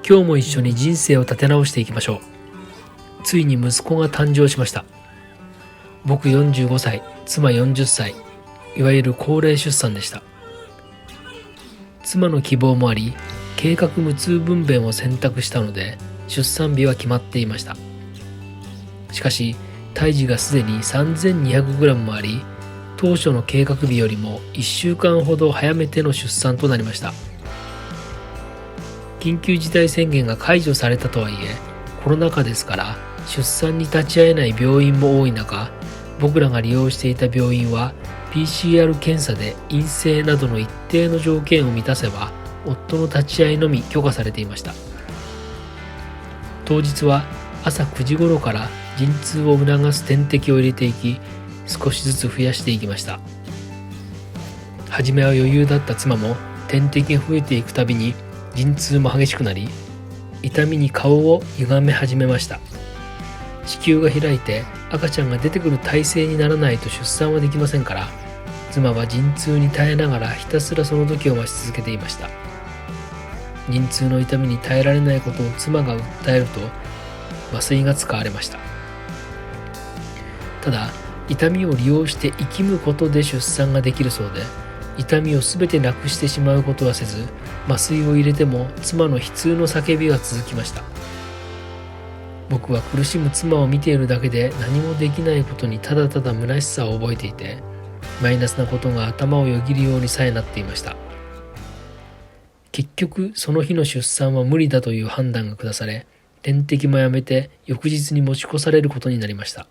今日も一緒に人生を立て直していきましょう。ついに息子が誕生しました。僕45歳、妻40歳、いわゆる高齢出産でした。妻の希望もあり、計画無痛分娩を選択したので、出産日は決まっていました。しかし、胎児がすでに 3200g もあり、当初の計画日よりも1週間ほど早めての出産となりました。緊急事態宣言が解除されたとはいえ、コロナ禍ですから出産に立ち会えない病院も多い中、僕らが利用していた病院は PCR 検査で陰性などの一定の条件を満たせば夫の立ち会いのみ許可されていました。当日は朝9時頃から陣痛を促す点滴を入れていき、少しずつ増やしていきました。初めは余裕だった妻も点滴が増えていくたびに陣痛も激しくなり、痛みに顔を歪め始めました。子宮が開いて赤ちゃんが出てくる体勢にならないと出産はできませんから、妻は陣痛に耐えながらひたすらその時を待ち続けていました。陣痛の痛みに耐えられないことを妻が訴えると麻酔が使われました。ただ、痛みを利用して生きむことで出産ができるそうで、痛みを全てなくしてしまうことはせず、麻酔を入れても妻の悲痛の叫びは続きました。僕は苦しむ妻を見ているだけで何もできないことにただただ虚しさを覚えていて、マイナスなことが頭をよぎるようにさえなっていました。結局その日の出産は無理だという判断が下され、点滴もやめて翌日に持ち越されることになりました。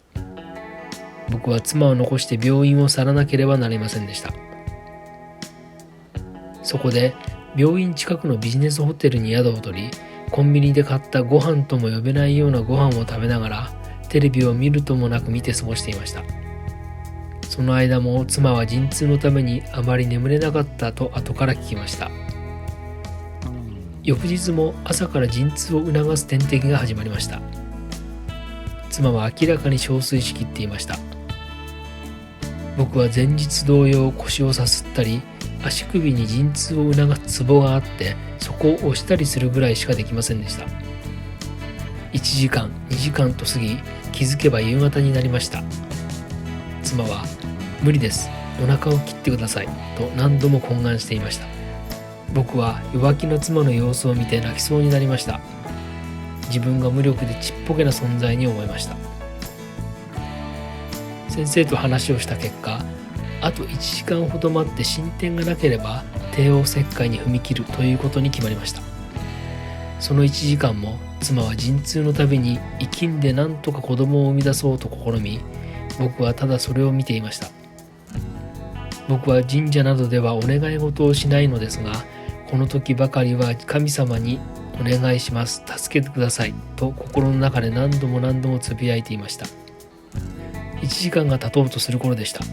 僕は妻を残して病院を去らなければなりませんでした。そこで病院近くのビジネスホテルに宿を取り、コンビニで買ったご飯とも呼べないようなご飯を食べながらテレビを見るともなく見て過ごしていました。その間も妻は陣痛のためにあまり眠れなかったと後から聞きました。翌日も朝から陣痛を促す点滴が始まりました。妻は明らかに憔悴しきっていました。僕は前日同様腰をさすったり、足首に陣痛を促すツボがあってそこを押したりするぐらいしかできませんでした。1時間2時間と過ぎ、気づけば夕方になりました。妻は無理です、お腹を切ってくださいと何度も懇願していました。僕は弱気な妻の様子を見て泣きそうになりました。自分が無力でちっぽけな存在に思いました。先生と話をした結果、あと1時間ほど待って進展がなければ帝王切開に踏み切るということに決まりました。その1時間も妻は陣痛のたびに生きんで何とか子供を生み出そうと試み、僕はただそれを見ていました。僕は神社などではお願い事をしないのですが、この時ばかりは神様にお願いします、助けてくださいと心の中で何度もつぶやいていました。1時間が経とうとする頃でした。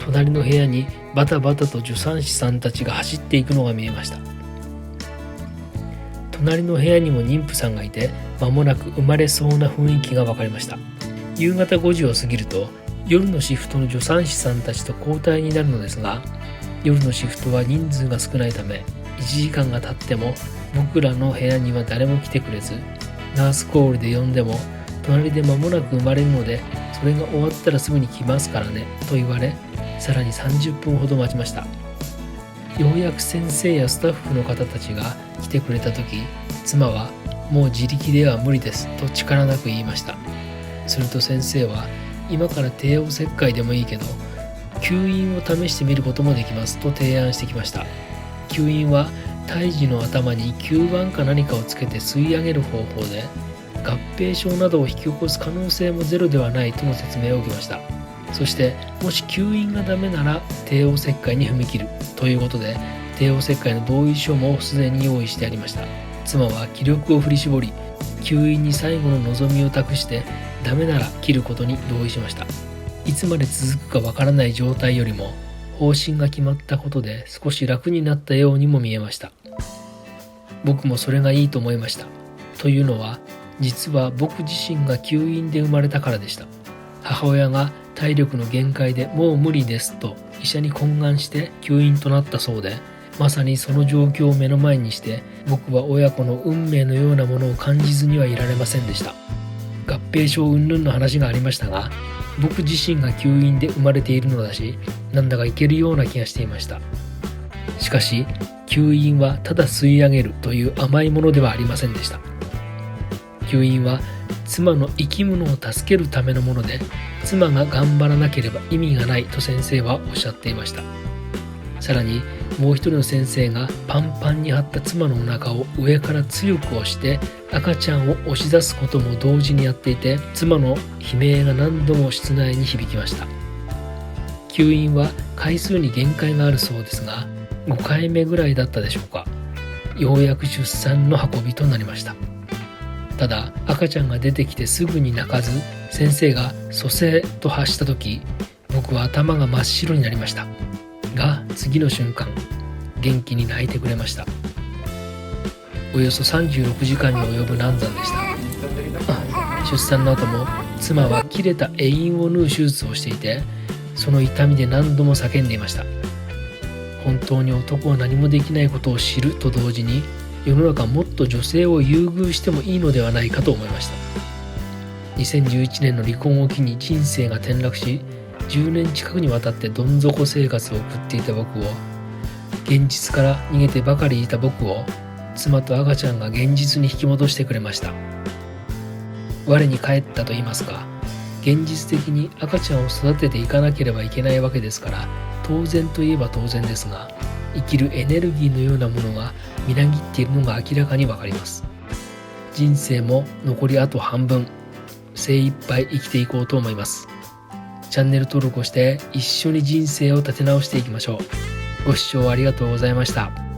隣の部屋にバタバタと助産師さんたちが走っていくのが見えました。隣の部屋にも妊婦さんがいて、間もなく生まれそうな雰囲気が分かりました。夕方5時を過ぎると、夜のシフトの助産師さんたちと交代になるのですが、夜のシフトは人数が少ないため、1時間が経っても僕らの部屋には誰も来てくれず、ナースコールで呼んでも隣で間もなく生まれるので、それが終わったらすぐに来ますからねと言われ、さらに30分ほど待ちました。ようやく先生やスタッフの方たちが来てくれた時、妻はもう自力では無理ですと力なく言いました。すると先生は、今から帝王切開でもいいけど吸引を試してみることもできますと提案してきました。吸引は胎児の頭に吸盤か何かをつけて吸い上げる方法で、合併症などを引き起こす可能性もゼロではないとの説明を受けました。そしてもし吸引がダメなら帝王切開に踏み切るということで、帝王切開の同意書もすでに用意してありました。妻は気力を振り絞り、吸引に最後の望みを託してダメなら切ることに同意しました。いつまで続くかわからない状態よりも方針が決まったことで少し楽になったようにも見えました。僕もそれがいいと思いました。というのは、実は僕自身が吸引で生まれたからでした。母親が体力の限界でもう無理ですと医者に懇願して吸引となったそうで、まさにその状況を目の前にして僕は親子の運命のようなものを感じずにはいられませんでした。合併症云々の話がありましたが、僕自身が吸引で生まれているのだし、なんだかいけるような気がしていました。しかし吸引はただ吸い上げるという甘いものではありませんでした。吸引は妻の生き物を助けるためのもので、妻が頑張らなければ意味がないと先生はおっしゃっていました。さらにもう一人の先生がパンパンに張った妻のお腹を上から強く押して赤ちゃんを押し出すことも同時にやっていて、妻の悲鳴が何度も室内に響きました。吸引は回数に限界があるそうですが、5回目ぐらいだったでしょうか。ようやく出産の運びとなりました。ただ赤ちゃんが出てきてすぐに泣かず、先生が蘇生と発した時、僕は頭が真っ白になりましたが、次の瞬間元気に泣いてくれました。およそ36時間に及ぶ難産でした。出産の後も妻は切れた栄陰を縫う手術をしていて、その痛みで何度も叫んでいました。本当に男は何もできないことを知ると同時に、世の中もっと女性を優遇してもいいのではないかと思いました。2011年の離婚を機に人生が転落し、10年近くにわたってどん底生活を送っていた僕を、現実から逃げてばかりいた僕を、妻と赤ちゃんが現実に引き戻してくれました。我に返ったと言いますか、現実的に赤ちゃんを育てていかなければいけないわけですから、当然といえば当然ですが、生きるエネルギーのようなものがみなぎっているのが明らかにわかります。人生も残りあと半分、精一杯生きていこうと思います。チャンネル登録をして一緒に人生を立て直していきましょう。ご視聴ありがとうございました。